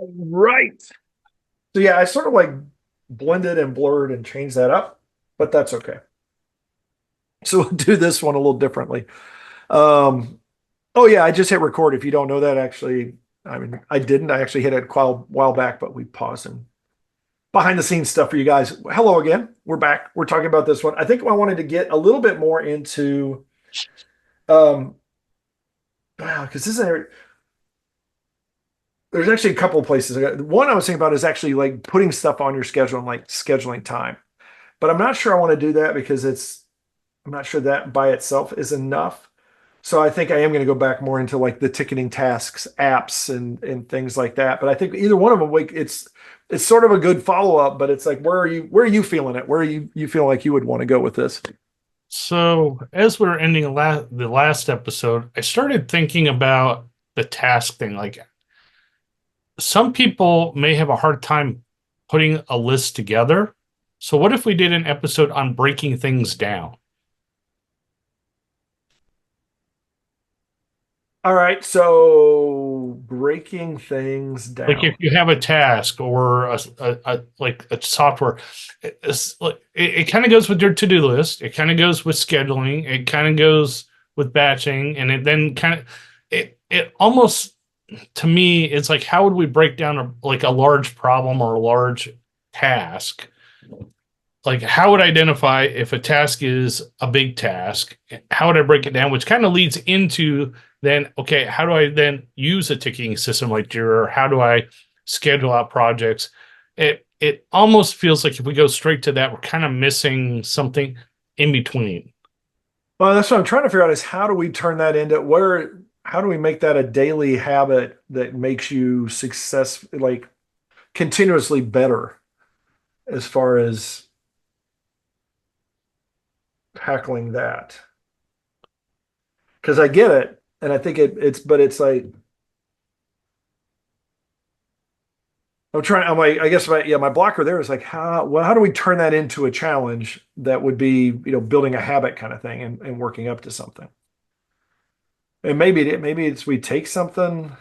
Right. So yeah, I sort of like blended and blurred and changed that up, but that's okay. So we'll do this one a little differently. Um, oh yeah, I just hit record. If you don't know that, actually, I mean, I didn't. I actually hit it a while back, but we paused and behind the scenes stuff for you guys. Hello again. We're back. We're talking about this one. I think I wanted to get a little bit more into um because this is there's actually a couple of places. One I was thinking about is actually like putting stuff on your schedule and like scheduling time. But I'm not sure I want to do that because I'm not sure that by itself is enough. So I think I am going to go back more into like the ticketing tasks, apps, and things like that. But I think either one of them, like it's sort of a good follow up. But it's like where are you feeling it? Where are you feel like you would want to go with this? So, as we are ending the last episode, I started thinking about the task thing. Like, some people may have a hard time putting a list together. So, what if we did an episode on breaking things down? All right, so breaking things Like, if down. you have a task or like a software, it kind of goes with your to-do list. It kind of goes with scheduling. It kind of goes with batching, and it then kind of it almost to me, it's like, how would we break down like a large problem or a large task? Like, how would I identify if a task is a big task? How would I break it down? Which kind of leads into then, okay, how do I then use a ticketing system like Jira? Or how do I schedule out projects? It almost feels like if we go straight to that, we're kind of missing something in between. Well, that's what I'm trying to figure out is how do we turn that into how do we make that a daily habit that makes you like continuously better as far as tackling that? Because I get it, and I think but it's like I'm like, I guess my blocker there is like, how do we turn that into a challenge that would be, building a habit kind of thing and working up to something. And maybe it's we take something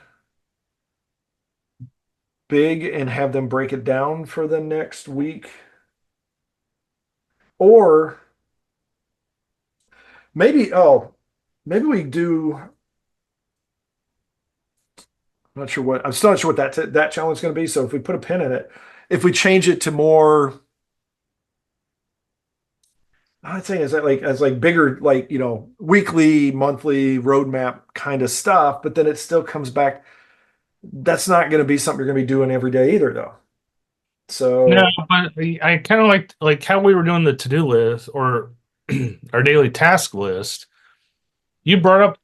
big and have them break it down for the next week. Or maybe we do, I'm still not sure what that challenge is going to be. So if we put a pin in it, if we change it to more, I'd say is that like as like bigger, like, weekly, monthly roadmap kind of stuff, but then it still comes back. That's not going to be something you're going to be doing every day either, though. No, So, but I kind of like how we were doing the to-do list or our daily task list. You brought up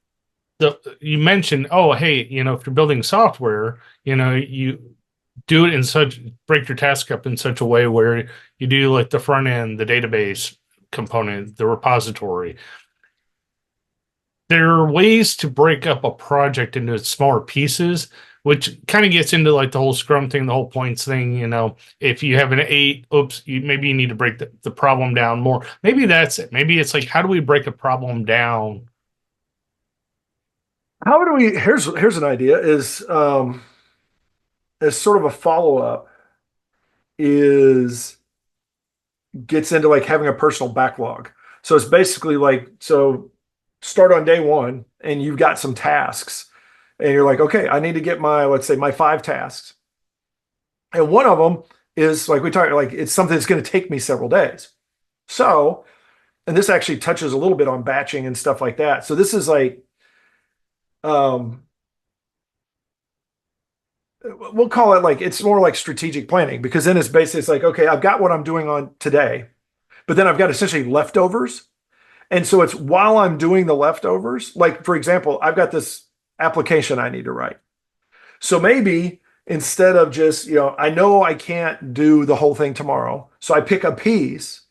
you mentioned, oh, hey, if you're building software, you do it in such break your task up in such a way where you do like the front end, the database component, the repository. There are ways to break up a project into smaller pieces, which kind of gets into like the whole scrum thing, the whole points thing. If you have an eight, oops, maybe you need to break the problem down more. Maybe that's it. Maybe it's like, how do we break a problem down? how do we? Here's an idea: is as sort of a follow up is gets into like having a personal backlog. So it's basically like start on day one and you've got some tasks and you're like, okay, I need to get let's say my five tasks. And one of them is like we talked, like it's something that's going to take me several days. So, and this actually touches a little bit on batching and stuff like that. So this is like, um, we'll call it like it's more like strategic planning because then it's like, okay, I've got what I'm doing on today, but then I've got essentially leftovers. And so it's while I'm doing the leftovers, like for example, I've got this application I need to write. So maybe instead of just, I know I can't do the whole thing tomorrow. So I pick a piece.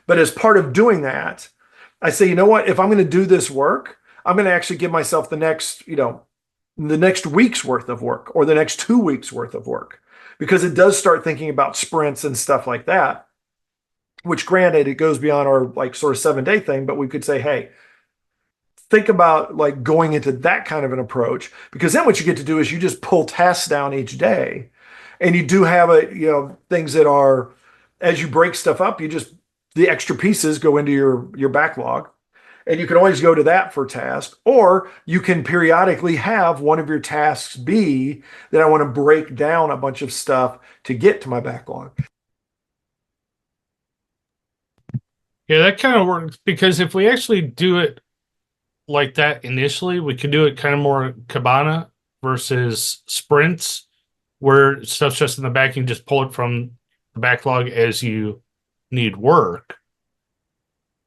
But as part of doing that, I say, you know what? If I'm going to do this work, I'm going to actually give myself the next week's worth of work or the next 2 weeks worth of work because it does start thinking about sprints and stuff like that, which granted, it goes beyond our like sort of 7 day thing, but we could say, hey, think about like going into that kind of an approach because then what you get to do is you just pull tasks down each day. And you do have things that are, as you break stuff up, the extra pieces go into your backlog. And you can always go to that for tasks, or you can periodically have one of your tasks be that I want to break down a bunch of stuff to get to my backlog. Yeah, that kind of works because if we actually do it like that initially, we could do it kind of more cabana versus sprints, where stuff's just in the back. You can just pull it from the backlog as you need work,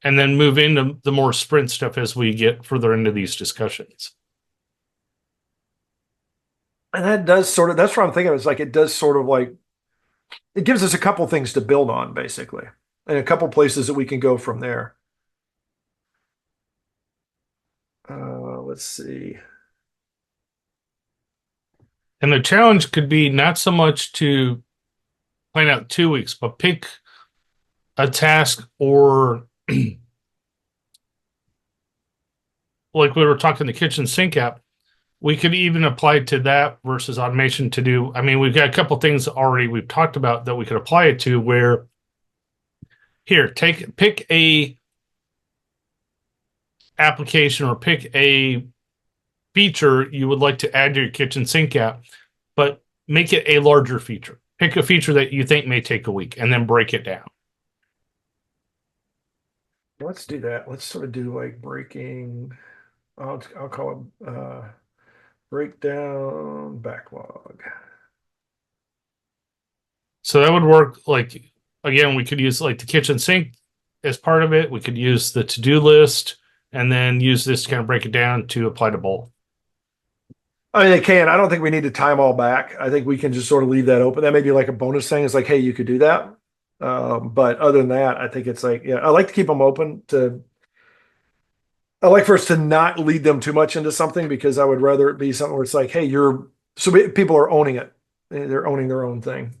and then move into the more sprint stuff as we get further into these discussions. And that does that's what I'm thinking of. It's like it does sort of like it gives us a couple things to build on, basically, and a couple places that we can go from there. Let's see. And the challenge could be not so much to plan out 2 weeks, but pick a task or like we were talking the kitchen sink app, we could even apply to that versus automation to do. I mean, we've got a couple things already we've talked about that we could apply it to where here, pick a application or pick a feature you would like to add to your kitchen sink app, but make it a larger feature. Pick a feature that you think may take a week and then break it down. Let's do that. Let's sort of do like breaking. I'll call it breakdown backlog. So that would work like, again, we could use like the kitchen sink as part of it. We could use the to-do list and then use this to kind of break it down to apply to both. I mean, they can. I don't think we need to time all back. I think we can just sort of leave that open. That may be like a bonus thing. It's like, hey, you could do that. But other than that, I think it's like, yeah, I like to keep them open I like for us to not lead them too much into something because I would rather it be something where it's like, hey, people are owning it. They're owning their own thing.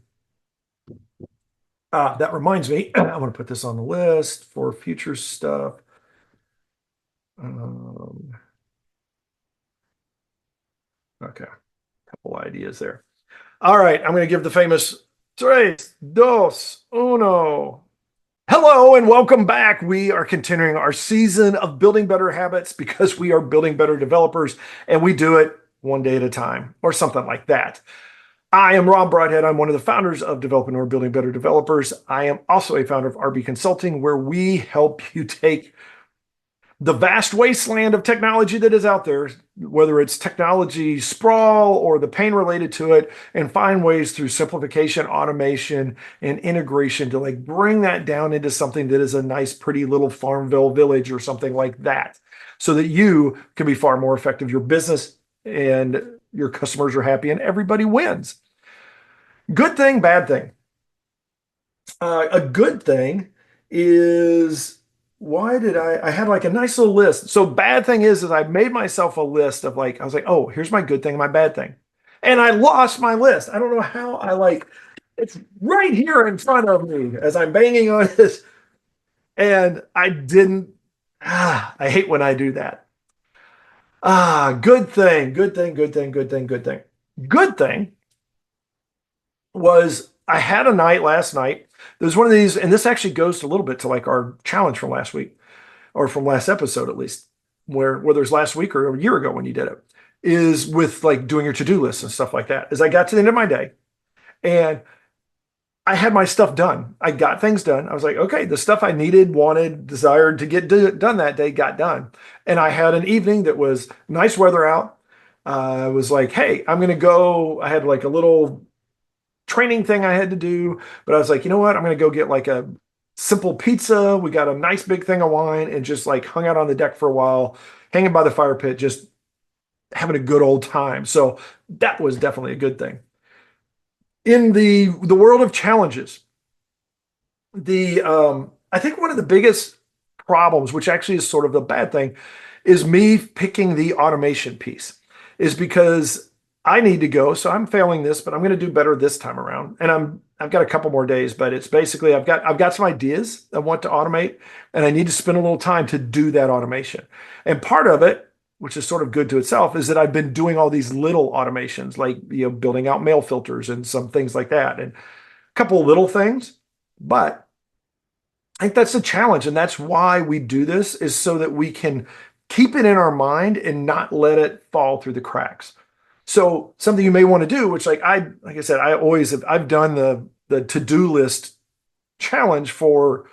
That reminds me, I'm going to put this on the list for future stuff. Okay, couple ideas there. All right, I'm going to give the famous tres, dos, uno. Hello and welcome back. We are continuing our season of building better habits because we are building better developers and we do it one day at a time or something like that. I am Rob Broadhead. I'm one of the founders of Developing or Building Better Developers. I am also a founder of RB Consulting, where we help you take the vast wasteland of technology that is out there, whether it's technology sprawl or the pain related to it, and find ways through simplification, automation, and integration to like bring that down into something that is a nice, pretty little Farmville village or something like that, so that you can be far more effective. Your business and your customers are happy and everybody wins. Good thing, bad thing. A good thing is I had like a nice little list. So bad thing is I made myself a list of like, I was like, oh, here's my good thing and my bad thing. And I lost my list. I don't know how it's right here in front of me as I'm banging on this. And I didn't, I hate when I do that. Good thing, good thing, good thing, good thing, good thing. Good thing was I had a night last night. There's one of these, and this actually goes a little bit to like our challenge from last week, or from last episode at least, whether it's last week or a year ago when you did it, is with like doing your to-do list and stuff like that. As I got to the end of my day and I had my stuff done. I got things done. I was like, okay, the stuff I needed, wanted, desired to get done that day got done. And I had an evening that was nice weather out. I was like, hey, I'm going to go. I had like a little training thing I had to do, but I was like, you know what? I'm going to go get like a simple pizza. We got a nice big thing of wine and just like hung out on the deck for a while, hanging by the fire pit, just having a good old time. So that was definitely a good thing. In the world of challenges, I think one of the biggest problems, which actually is sort of the bad thing, is me picking the automation piece, is because I need to go. So I'm failing this, but I'm going to do better this time around. And I've got a couple more days, but it's basically I've got some ideas I want to automate, and I need to spend a little time to do that automation. And part of it which is sort of good to itself, is that I've been doing all these little automations, like building out mail filters and some things like that, and a couple of little things. But I think that's the challenge, and that's why we do this, is so that we can keep it in our mind and not let it fall through the cracks. So something you may want to do, which like I said, I've done the to-do list challenge for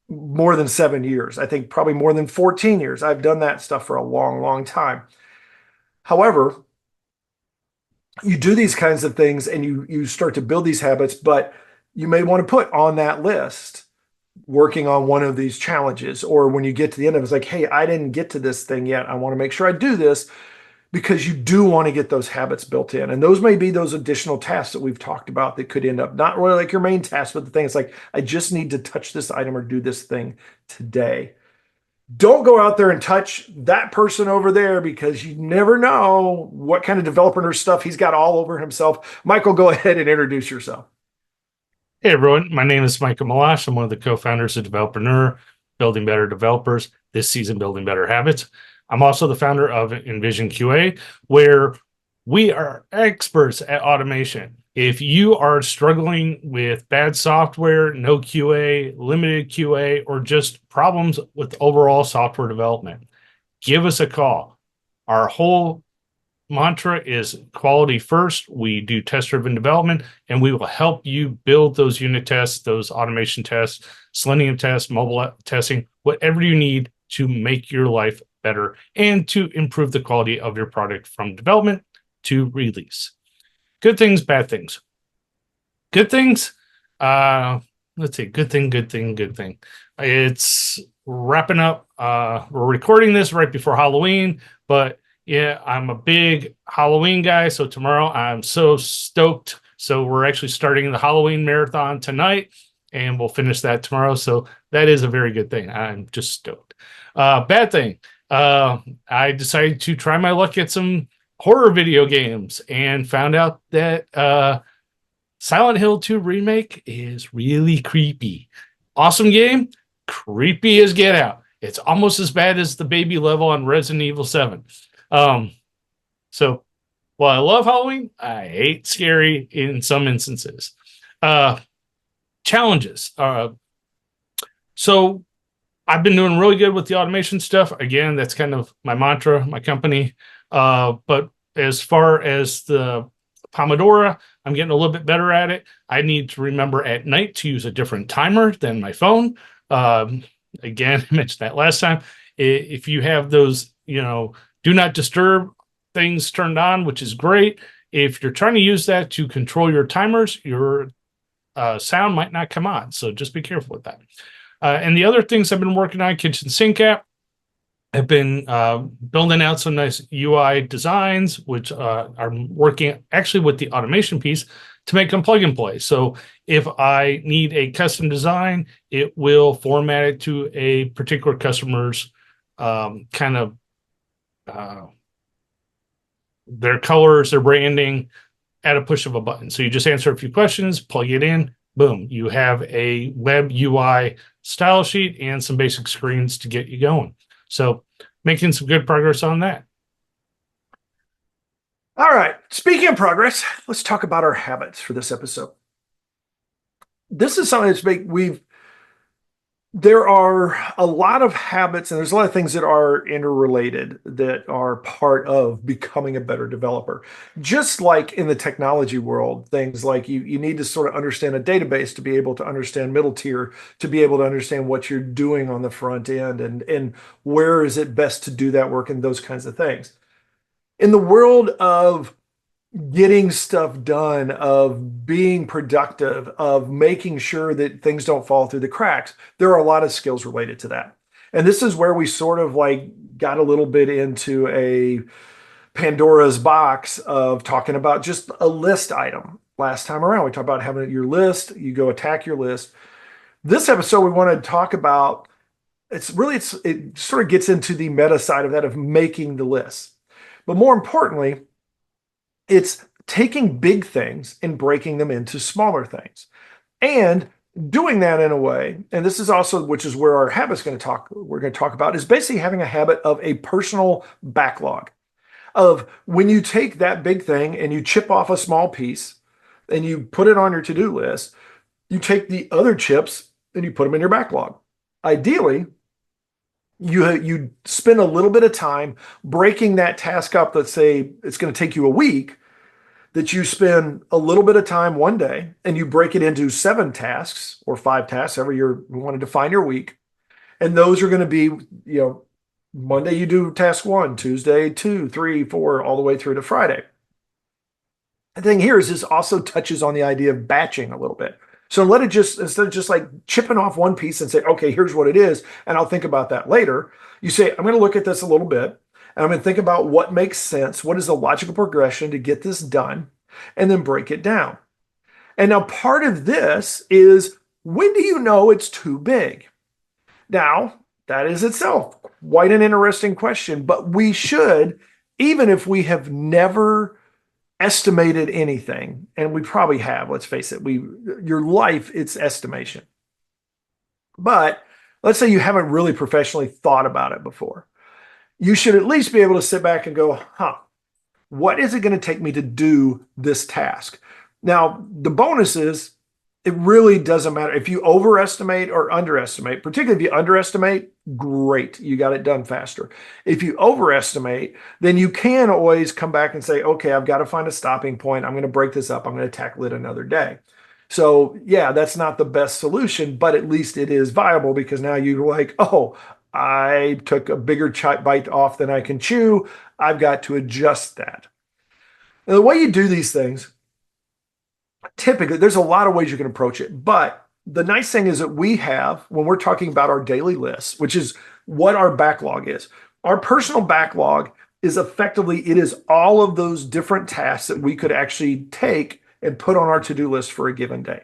more than 7 years. I think probably more than 14 years. I've done that stuff for a long, long time. However, you do these kinds of things and you start to build these habits, but you may want to put on that list working on one of these challenges, or when you get to the end of it, it's like, hey, I didn't get to this thing yet. I want to make sure I do this, because you do want to get those habits built in. And those may be those additional tasks that we've talked about that could end up not really like your main task, but the thing is like, I just need to touch this item or do this thing today. Don't go out there and touch that person over there, because you never know what kind of developer stuff he's got all over himself. Michael, go ahead and introduce yourself. Hey everyone, my name is Michael Meloche. I'm one of the co-founders of Developer, Building Better Developers, this season Building Better Habits. I'm also the founder of Envision QA, where we are experts at automation. If you are struggling with bad software, no QA, limited QA, or just problems with overall software development, give us a call. Our whole mantra is quality first. We do test-driven development, and we will help you build those unit tests, those automation tests, Selenium tests, mobile testing, whatever you need to make your life better and to improve the quality of your product from development to release. Good things, bad things. Good things, let's see, good thing. It's wrapping up. We're recording this right before Halloween, but yeah, I'm a big Halloween guy. So tomorrow I'm so stoked. So we're actually starting the Halloween marathon tonight, and we'll finish that tomorrow. So that is a very good thing. I'm just stoked. Bad thing. I decided to try my luck at some horror video games and found out that Silent Hill 2 Remake is really creepy. Awesome game, creepy as get out. It's almost as bad as the baby level on Resident Evil 7. So while I love Halloween, I hate scary in some instances. Challenges. So I've been doing really good with the automation stuff. Again, that's kind of my mantra, my company. But as far as the Pomodoro, I'm getting a little bit better at it. I need to remember at night to use a different timer than my phone. Again, I mentioned that last time. If you have those, do not disturb things turned on, which is great. If you're trying to use that to control your timers, your sound might not come on. So just be careful with that. And the other things I've been working on, kitchen sink app. I've been building out some nice UI designs, which are working actually with the automation piece to make them plug and play. So if I need a custom design, it will format it to a particular customer's kind of their colors, their branding at a push of a button. So you just answer a few questions, plug it in, boom, you have a web UI style sheet and some basic screens to get you going. So making some good progress on that. All right. Speaking of progress, let's talk about our habits for this episode. This is something that's there are a lot of habits, and there's a lot of things that are interrelated that are part of becoming a better developer. Just like in the technology world, things like you need to sort of understand a database to be able to understand middle tier, to be able to understand what you're doing on the front end, and where is it best to do that work, and those kinds of things. In the world of getting stuff done, of being productive, of making sure that things don't fall through the cracks, there are a lot of skills related to that. And this is where we sort of like got a little bit into a Pandora's box of talking about just a list item. Last time around, we talked about having your list, you go attack your list. This episode, we want to talk about, it sort of gets into the meta side of that, of making the list. But more importantly, it's taking big things and breaking them into smaller things, and doing that in a way, and this is also, which is where our habit's going to talk, we're going to talk about, is basically having a habit of a personal backlog of when you take that big thing and you chip off a small piece and you put it on your to-do list, you take the other chips and you put them in your backlog. Ideally, you spend a little bit of time breaking that task up. Let's say it's going to take you a week, that you spend a little bit of time one day and you break it into 7 tasks or 5 tasks, however you want to define your week. And those are going to be, Monday you do task 1, Tuesday 2, 3, 4, all the way through to Friday. The thing here is this also touches on the idea of batching a little bit. So instead of just like chipping off one piece and say, okay, here's what it is, and I'll think about that later, you say, I'm going to look at this a little bit, and I'm going to think about what makes sense, what is the logical progression to get this done, and then break it down. And now part of this is, when do you know it's too big? Now, that is itself quite an interesting question, but we should, even if we have never estimated anything, and we probably have, let's face it, your life, it's estimation. But let's say you haven't really professionally thought about it before. You should at least be able to sit back and go, what is it going to take me to do this task? Now, the bonus is it really doesn't matter if you overestimate or underestimate. Particularly if you underestimate, great, you got it done faster. If you overestimate, then you can always come back and say, okay, I've got to find a stopping point. I'm going to break this up. I'm going to tackle it another day. So yeah, that's not the best solution, but at least it is viable, because now you're like, oh, I took a bigger bite off than I can chew. I've got to adjust that. Now, the way you do these things, typically, there's a lot of ways you can approach it. But the nice thing is that we have, when we're talking about our daily lists, which is what our backlog is, our personal backlog is effectively, it is all of those different tasks that we could actually take and put on our to-do list for a given day.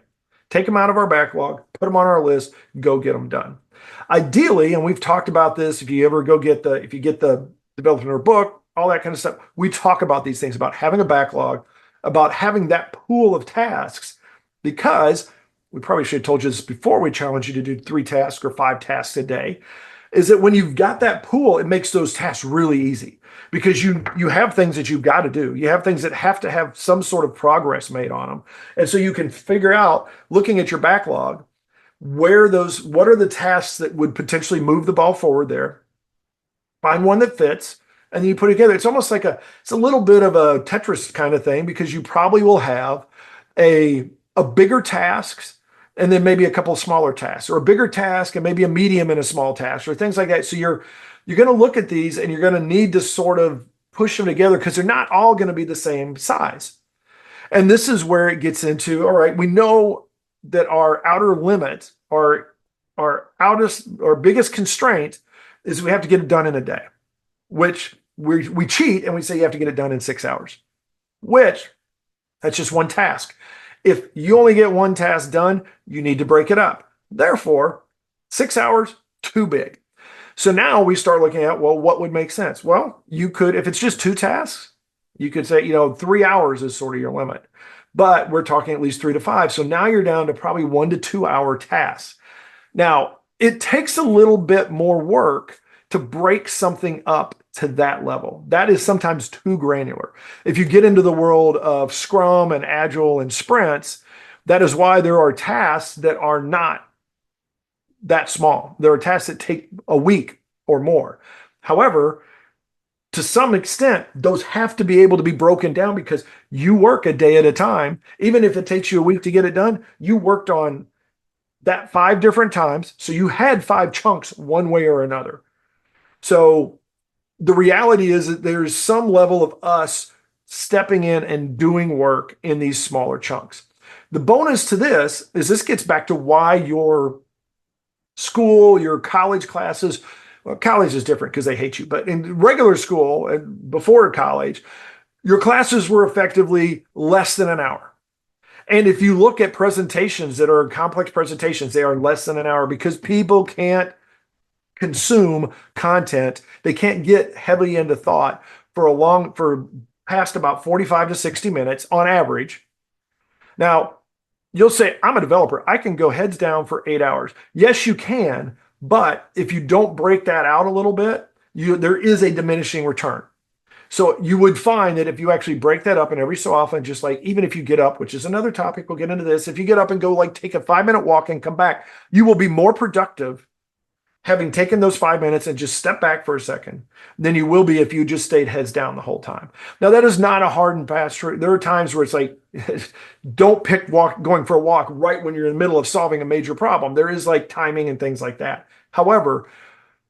Take them out of our backlog, put them on our list, go get them done. Ideally, and we've talked about this, if you get the developing our book, all that kind of stuff, we talk about these things, about having a backlog, about having that pool of tasks, because we probably should have told you this before we challenge you to do 3 tasks or 5 tasks a day, is that when you've got that pool, it makes those tasks really easy, because you have things that you've got to do. You have things that have to have some sort of progress made on them. And so you can figure out, looking at your backlog, what are the tasks that would potentially move the ball forward there, find one that fits, and then you put it together. It's almost like it's a little bit of a Tetris kind of thing, because you probably will have a bigger tasks and then maybe a couple of smaller tasks, or a bigger task and maybe a medium and a small task, or things like that. So you're going to look at these and you're going to need to sort of push them together, because they're not all going to be the same size. And this is where it gets into, all right, we know that our outer limit, our biggest constraint, is we have to get it done in a day, which we cheat and we say you have to get it done in 6 hours, which that's just one task. If you only get one task done, you need to break it up. Therefore, 6 hours, too big. So now we start looking at, well, what would make sense? Well, you could, if it's just 2 tasks, you could say, 3 hours is sort of your limit, but we're talking at least 3 to 5. So now you're down to probably 1 to 2 hour tasks. Now, it takes a little bit more work to break something up to that level. That is sometimes too granular. If you get into the world of Scrum and Agile and sprints, that is why there are tasks that are not that small. There are tasks that take a week or more. However, to some extent, those have to be able to be broken down, because you work a day at a time. Even if it takes you a week to get it done, you worked on that 5 different times. So you had 5 chunks one way or another. So the reality is that there's some level of us stepping in and doing work in these smaller chunks. The bonus to this is this gets back to why your school, your college classes, well, college is different because they hate you, but in regular school and before college, your classes were effectively less than an hour. And if you look at presentations that are complex presentations, they are less than an hour, because people can't consume content. They can't get heavily into thought for past about 45 to 60 minutes on average. Now, You'll say, I'm a developer. I can go heads down for 8 hours. Yes, you can. But if you don't break that out a little bit, there is a diminishing return. So you would find that if you actually break that up and every so often, just like even if you get up, which is another topic, we'll get into this. If you get up and go like take a 5 minute walk and come back, you will be more productive having taken those 5 minutes and just step back for a second than you will be if you just stayed heads down the whole time. Now, that is not a hard and fast truth. There are times where it's like, don't pick going for a walk right when you're in the middle of solving a major problem. There is like timing and things like that. However,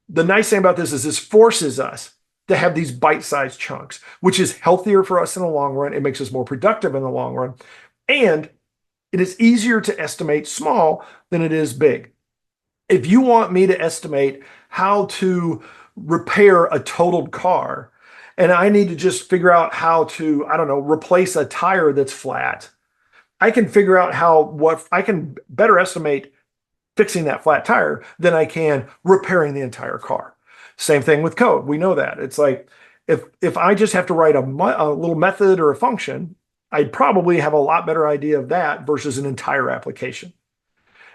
the nice thing about this is this forces us to have these bite-sized chunks, which is healthier for us in the long run. It makes us more productive in the long run. And it is easier to estimate small than it is big. If you want me to estimate how to repair a totaled car, and I need to just figure out how to, I don't know, replace a tire that's flat, I can figure out what I can better estimate fixing that flat tire than I can repairing the entire car. Same thing with code. We know that. It's like if I just have to write a little method or a function, I'd probably have a lot better idea of that versus an entire application.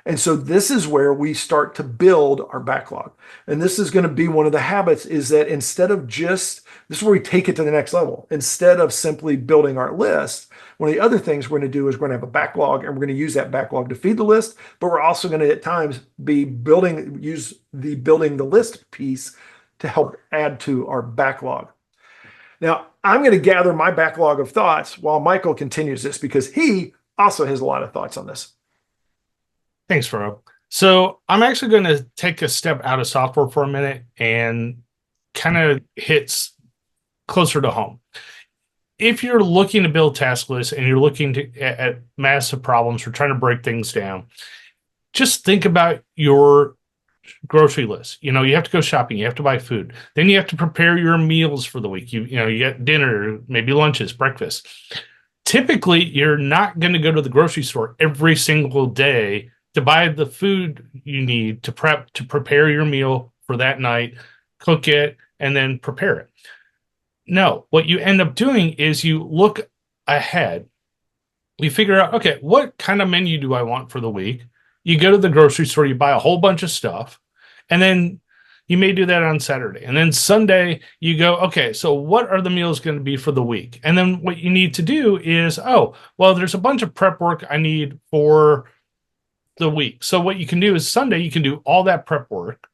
And so this is where we start to build our backlog. And this is going to be one of the habits is that instead of this is where we take it to the next level. Instead of simply building our list, one of the other things we're going to do is we're going to have a backlog and we're going to use that backlog to feed the list, but we're also going to at times use the building the list piece to help add to our backlog. Now, I'm going to gather my backlog of thoughts while Michael continues this because he also has a lot of thoughts on this. Thanks, Fro. So I'm actually going to take a step out of software for a minute and kind of hits closer to home. If you're looking to build task lists and you're looking at massive problems or trying to break things down, just think about your grocery list. You have to go shopping, you have to buy food, then you have to prepare your meals for the week. You get dinner, maybe lunches, breakfast. Typically, you're not going to go to the grocery store every single day to buy the food you need to prepare your meal for that night, cook it, and then prepare it. No, what you end up doing is you look ahead. You figure out, okay, what kind of menu do I want for the week? You go to the grocery store, you buy a whole bunch of stuff, and then you may do that on Saturday. And then Sunday, you go, okay, so what are the meals going to be for the week? And then what you need to do is, there's a bunch of prep work I need for the week. So what you can do is Sunday, you can do all that prep work,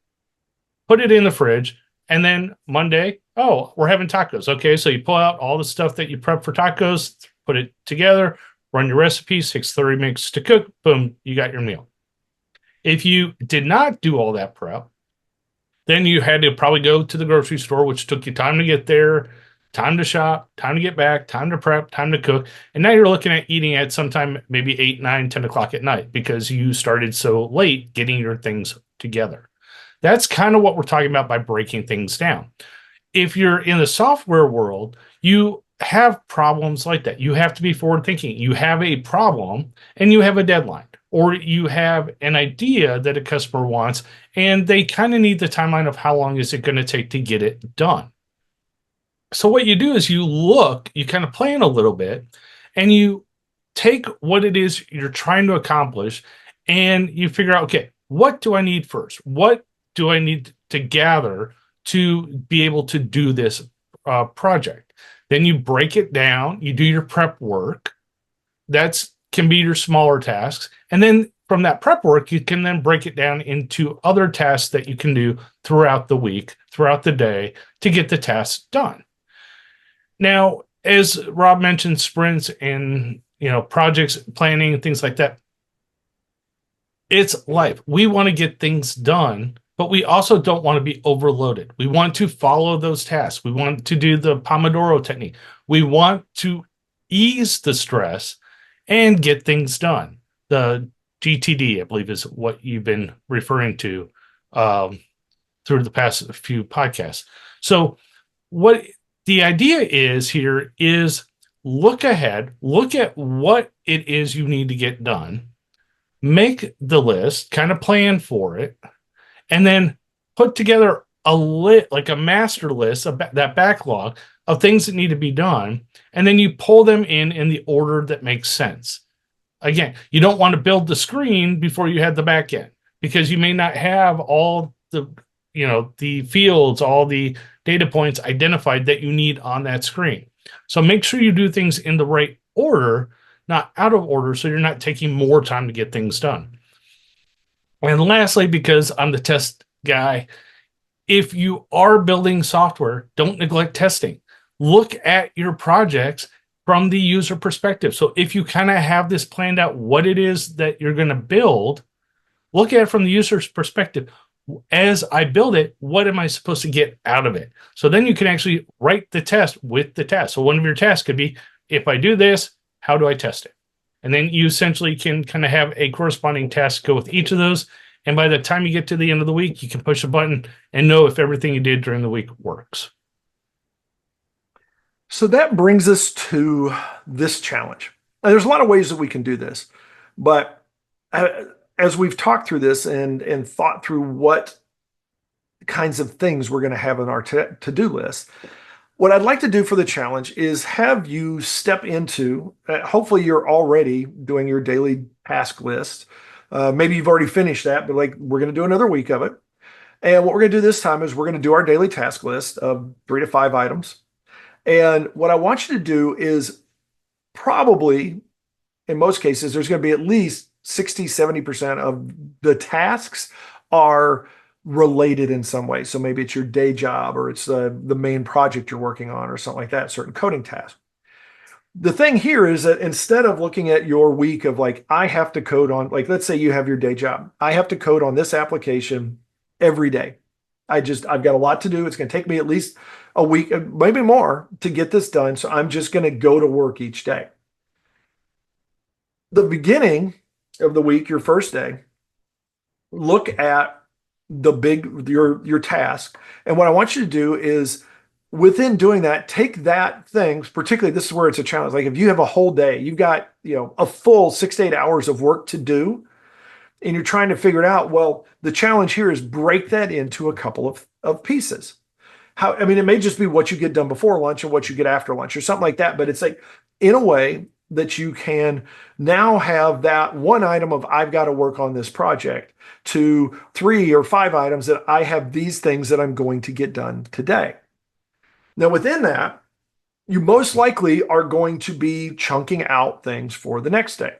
put it in the fridge, and then Monday, we're having tacos. Okay, so you pull out all the stuff that you prep for tacos, put it together, run your recipes, takes 30 minutes to cook, boom, you got your meal. If you did not do all that prep, then you had to probably go to the grocery store, which took you time to get there, time to shop, time to get back, time to prep, time to cook. And now you're looking at eating at sometime maybe 8, 9, 10 o'clock at night because you started so late getting your things together. That's kind of what we're talking about by breaking things down. If you're in the software world, you have problems like that. You have to be forward thinking. You have a problem and you have a deadline, or you have an idea that a customer wants and they kind of need the timeline of how long is it going to take to get it done. So what you do is you kind of plan a little bit and you take what it is you're trying to accomplish and you figure out, okay, what do I need first? What do I need to gather to be able to do this project? Then you break it down, you do your prep work. That can be your smaller tasks. And then from that prep work, you can then break it down into other tasks that you can do throughout the week, throughout the day to get the tasks done. Now, as Rob mentioned, sprints and projects, planning, and things like that. It's life. We want to get things done, but we also don't want to be overloaded. We want to follow those tasks. We want to do the Pomodoro technique. We want to ease the stress and get things done. The GTD, I believe, is what you've been referring to through the past few podcasts. So what the idea is here is look ahead, look at what it is you need to get done, make the list, kind of plan for it, and then put together like a master list of that backlog of things that need to be done, and then you pull them in the order that makes sense. Again, you don't want to build the screen before you have the back end, because you may not have all the, the fields, all the data points identified that you need on that screen. So make sure you do things in the right order, not out of order, so you're not taking more time to get things done. And lastly, because I'm the test guy, if you are building software, don't neglect testing. Look at your projects from the user perspective. So if you kind of have this planned out, what it is that you're going to build, look at it from the user's perspective. As I build it, what am I supposed to get out of it? So then you can actually write the test with the test. So one of your tasks could be, if I do this, how do I test it? And then you essentially can kind of have a corresponding task go with each of those. And by the time you get to the end of the week, you can push a button and know if everything you did during the week works. So that brings us to this challenge. And there's a lot of ways that we can do this, but as we've talked through this and thought through what kinds of things we're going to have on our to-do list, what I'd like to do for the challenge is have you step into, hopefully you're already doing your daily task list. Maybe you've already finished that, but like we're going to do another week of it. And what we're going to do this time is we're going to do our daily task list of 3 to 5 items. And what I want you to do is probably, in most cases, there's going to be at least 60, 70% of the tasks are related in some way. So maybe it's your day job or it's the main project you're working on or something like that, certain coding task. The thing here is that instead of looking at your week of like, I have to code on, like, let's say you have your day job. I have to code on this application every day. I've got a lot to do. It's going to take me at least a week, maybe more, to get this done. So I'm just going to go to work each day. The beginning of the week, your first day, look at your task. And what I want you to do is within doing that, take that thing, particularly this is where it's a challenge. Like if you have a whole day, you've got, a full 6 to 8 hours of work to do, and you're trying to figure it out. Well, the challenge here is break that into a couple of pieces. It may just be what you get done before lunch and what you get after lunch or something like that. But it's like in a way that you can now have that one item of I've got to work on this project to 3 or 5 items that I have these things that I'm going to get done today. Now, within that, you most likely are going to be chunking out things for the next day.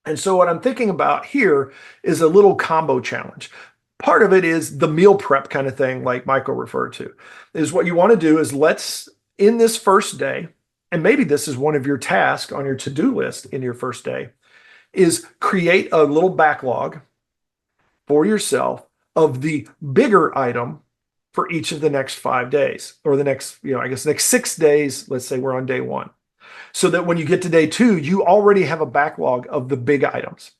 And so what I'm thinking about here is a little combo challenge. Part of it is the meal prep kind of thing, like Michael referred to, is what you want to do is in this first day, and maybe this is one of your tasks on your to-do list in your first day, is create a little backlog for yourself of the bigger item for each of the next 5 days, or the next, next 6 days. Let's say we're on day 1. So that when you get to day 2, you already have a backlog of the big items.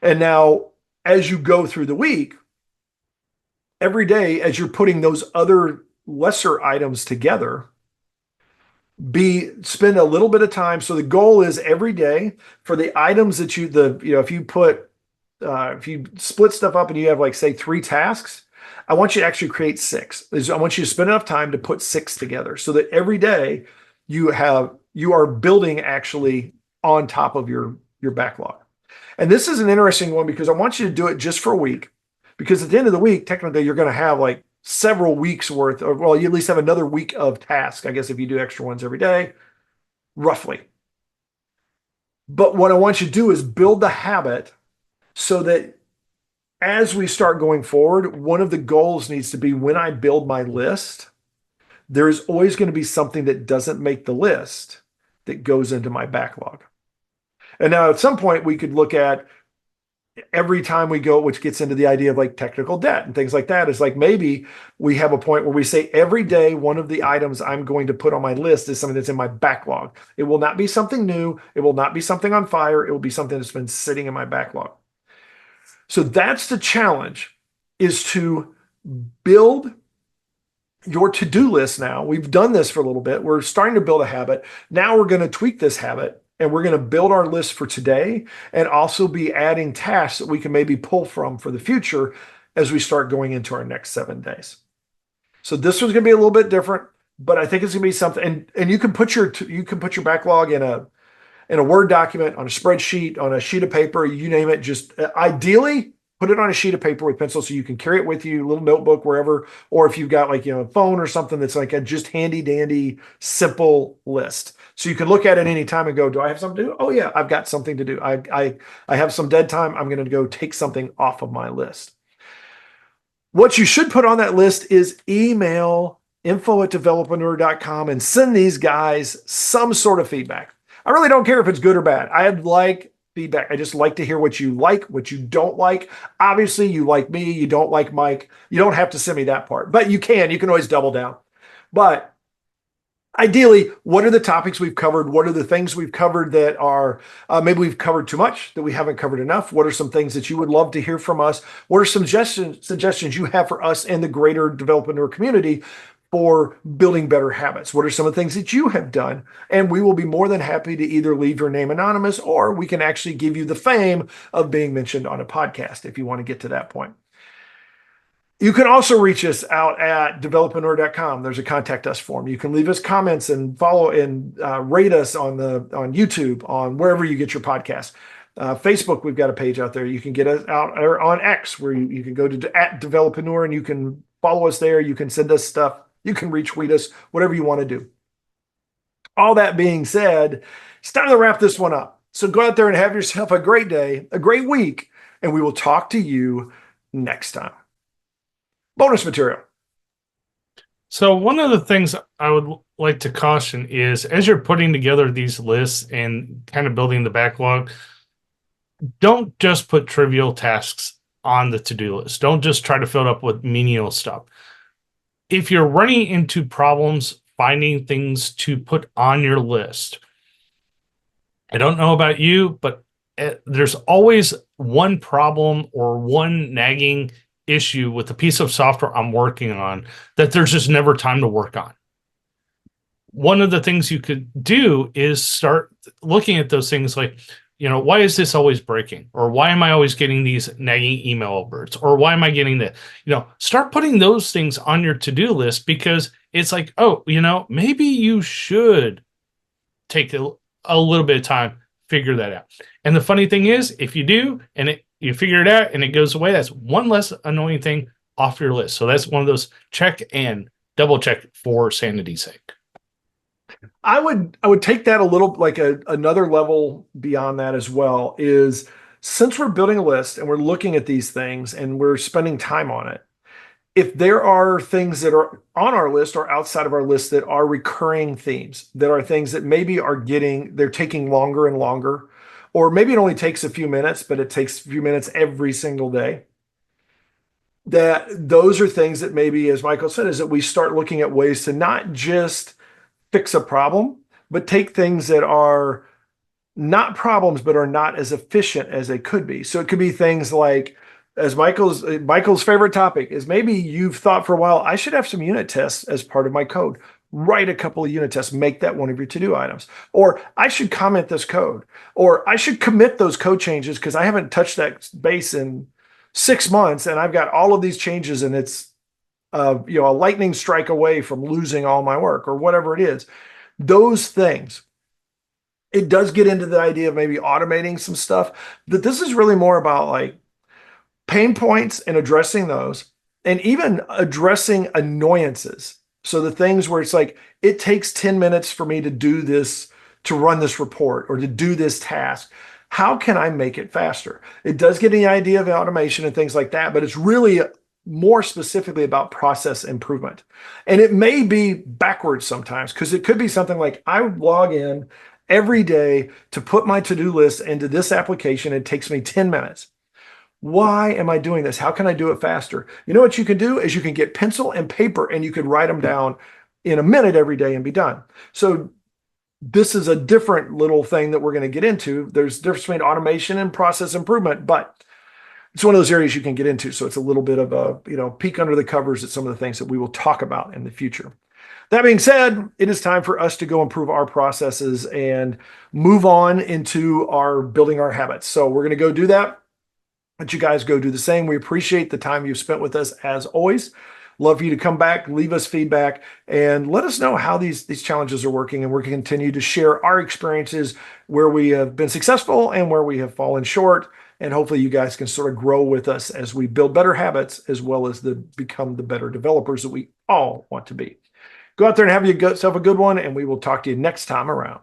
And now, as you go through the week, every day, as you're putting those other lesser items together, spend a little bit of time. So the goal is every day for the items that if you split stuff up and you have like, say, 3 tasks, I want you to actually create 6. I want you to spend enough time to put 6 together so that every day you are building actually on top of your backlog. And this is an interesting one because I want you to do it just for a week, because at the end of the week, technically you're going to have like several weeks worth of, well, you at least have another week of tasks, I guess, if you do extra ones every day, roughly. But what I want you to do is build the habit so that as we start going forward, one of the goals needs to be when I build my list, there's always going to be something that doesn't make the list that goes into my backlog. And now at some point we could look at every time we go, which gets into the idea of like technical debt and things like that, is like maybe we have a point where we say every day one of the items I'm going to put on my list is something that's in my backlog. It will not be something new. It will not be something on fire. It will be something that's been sitting in my backlog. So that's the challenge, is to build your to-do list. Now we've done this for a little bit. We're starting to build a habit. Now we're going to tweak this habit and we're going to build our list for today and also be adding tasks that we can maybe pull from for the future as we start going into our next 7 days. So this one's going to be a little bit different, but I think it's going to be something. And you can put your backlog in in a Word document, on a spreadsheet, on a sheet of paper, you name it. Just ideally put it on a sheet of paper with pencil so you can carry it with you, a little notebook, wherever, or if you've got like, a phone or something that's like a just handy dandy, simple list. So you can look at it anytime and go, do I have something to do? Oh yeah, I've got something to do. I have some dead time. I'm going to go take something off of my list. What you should put on that list is email info@developreneur.com and send these guys some sort of feedback. I really don't care if it's good or bad. I'd like feedback. I just like to hear what you like, what you don't like. Obviously, you like me, you don't like Mike. You don't have to send me that part, but you can always double down. But ideally, what are the topics we've covered? What are the things we've covered that are maybe we've covered too much, that we haven't covered enough? What are some things that you would love to hear from us? What are some suggestions you have for us and the greater developer community for building better habits? What are some of the things that you have done? And we will be more than happy to either leave your name anonymous, or we can actually give you the fame of being mentioned on a podcast if you want to get to that point. You can also reach us out at developreneur.com. There's a contact us form. You can leave us comments and follow and rate us on YouTube, on wherever you get your podcast. Facebook, we've got a page out there. You can get us out, or on X, where you can go to @developreneur and you can follow us there. You can send us stuff. You can retweet us, whatever you want to do. All that being said, it's time to wrap this one up. So go out there and have yourself a great day, a great week, and we will talk to you next time. Bonus material. So one of the things I would like to caution is, as you're putting together these lists and kind of building the backlog, don't just put trivial tasks on the to-do list. Don't just try to fill it up with menial stuff. If you're running into problems finding things to put on your list, I don't know about you, but there's always one problem or one nagging issue with the piece of software I'm working on that there's just never time to work on. One of the things you could do is start looking at those things like, why is this always breaking? Or why am I always getting these nagging email alerts? Or why am I getting that? Start putting those things on your to-do list, because it's like, maybe you should take a little bit of time, figure that out. And the funny thing is, if you do, and you figure it out and it goes away, that's one less annoying thing off your list. So that's one of those check and double check for sanity's sake. I would take that a little like another level beyond that as well. Is, since we're building a list and we're looking at these things and we're spending time on it, if there are things that are on our list or outside of our list that are recurring themes, that are things that maybe they're taking longer and longer, or maybe it only takes a few minutes, but it takes a few minutes every single day, that those are things that maybe, as Michael said, is that we start looking at ways to not just fix a problem, but take things that are not problems, but are not as efficient as they could be. So it could be things like, as Michael's favorite topic is, maybe you've thought for a while, I should have some unit tests as part of my code. Write a couple of unit tests, make that one of your to-do items. Or I should comment this code, or I should commit those code changes because I haven't touched that base in 6 months and I've got all of these changes and it's a lightning strike away from losing all my work, or whatever it is. Those things, it does get into the idea of maybe automating some stuff, but this is really more about like pain points and addressing those, and even addressing annoyances. So the things where it's like, it takes 10 minutes for me to do this, to run this report or to do this task. How can I make it faster? It does get the idea of automation and things like that, but it's really more specifically about process improvement. And it may be backwards sometimes, because it could be something like, I log in every day to put my to-do list into this application. It takes me 10 minutes. Why am I doing this? How can I do it faster? You know what you can do is you can get pencil and paper and you can write them down in a minute every day and be done. So this is a different little thing that we're going to get into. There's a difference between automation and process improvement, but it's one of those areas you can get into. So it's a little bit of a, peek under the covers at some of the things that we will talk about in the future. That being said, it is time for us to go improve our processes and move on into building our habits. So we're going to go do that. Let you guys go do the same. We appreciate the time you've spent with us as always. Love for you to come back, leave us feedback, and let us know how these challenges are working. And we're going to continue to share our experiences where we have been successful and where we have fallen short. And hopefully you guys can sort of grow with us as we build better habits as well as become the better developers that we all want to be. Go out there and have yourself a good one, and we will talk to you next time around.